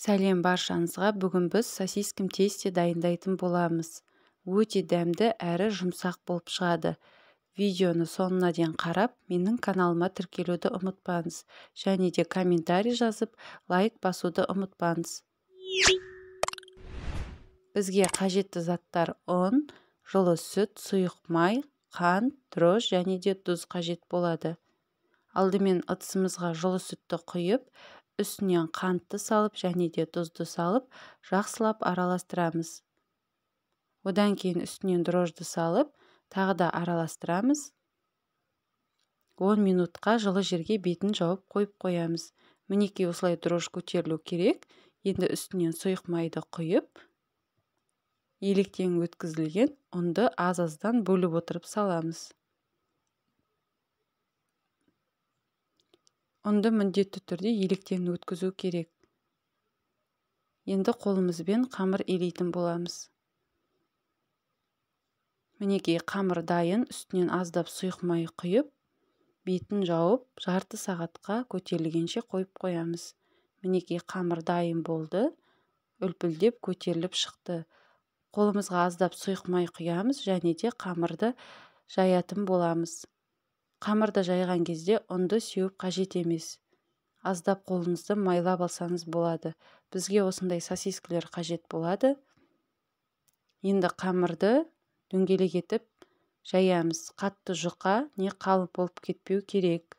Сәлем баршаңызға. Бүгін біз сосискім тесте дайындайтын боламыз. Өте дәмді әрі жұмсақ болып шығады. Видеоны соңына дейін қарап, менің каналыма тіркелуді ұмытпаңыз. Және де комментарий жазып, лайк басуды ұмытпаңыз. Бізге қажетті заттар: ұн, жылы сүт, сұйық май, қант, дрожж және де тұз қажет болады. Алдымен ыдысымызға жылы сүтті құйып, үстінен қантты салып және де тұзды салып, жақсылап араластырамыз. Одан кейін үстінен дрожжды салып, тағы да араластырамыз. 10 минутқа жылы жерге бетін жауып қойып қоямыз. Мінекей осылай дрожж көтерілу керек. Енді үстінен сұйық майды құйып, електен өткізілген ұнды аз-аздан бөліп отырып саламыз. Ұнды міндетті түрде електен өткізу керек. Енді қолымызбен қамыр илейтін боламыз. Мінекей қамыр дайын, үстінен аздап сұйық май құйып, бетін жауып, жарты сағатқа көтерілгенше қойып қоямыз. Мінекей қамыр дайын болды, үлпілдеп көтеріліп шықты. Қолымызға аздап сұйық май құямыз және де қамырды жаятын боламыз. Қамырды жайған кезде ұнды сеуіп қажет емес. Аздап қолыңызды майлап алсаңыз болады. Бізге осындай сосискілер қажет болады. Енді қамырды дөңгелек етіп жаямыз. Қатты жұқа не қалың болып кетпеу керек.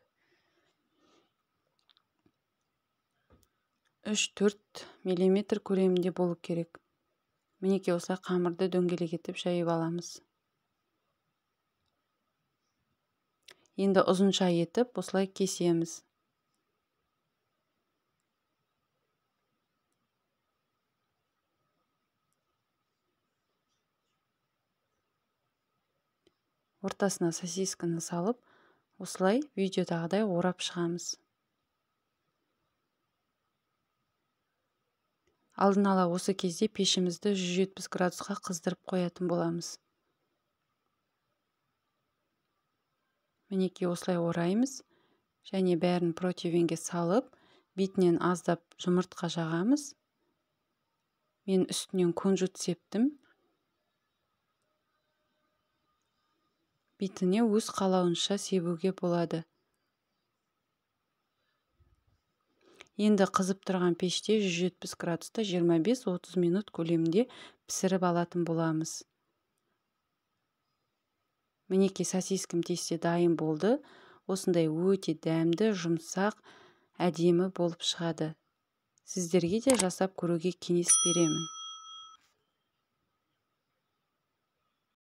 3-4 мм көлемінде болу керек. Мінекей осылай қамырды дөңгелек етіп жайып аламыз. Енді ұзынша етіп осылай кесеміз. Ортасына сосисканы салып, осылай видеодағыдай орап шығамыз. Алдын ала осы кезде пешімізді 170 градусқа қыздырып қоятын боламыз. Мінекей осылай ораймыз және бәрін противенге салып, бетінен аздап жұмыртқа жағамыз. Мен үстінен кунжут септім. Бетіне өз қалауынша себуге болады. Енді қызып тұрған пеште 170 градуста 25-30 минут көлемінде пісіріп алатын боламыз. Мінекей сосискім тесте дайын болды. Осындай өте дәмді, жұмсақ, әдемі болып шығады. Сіздерге де жасап көруге кеңес беремін.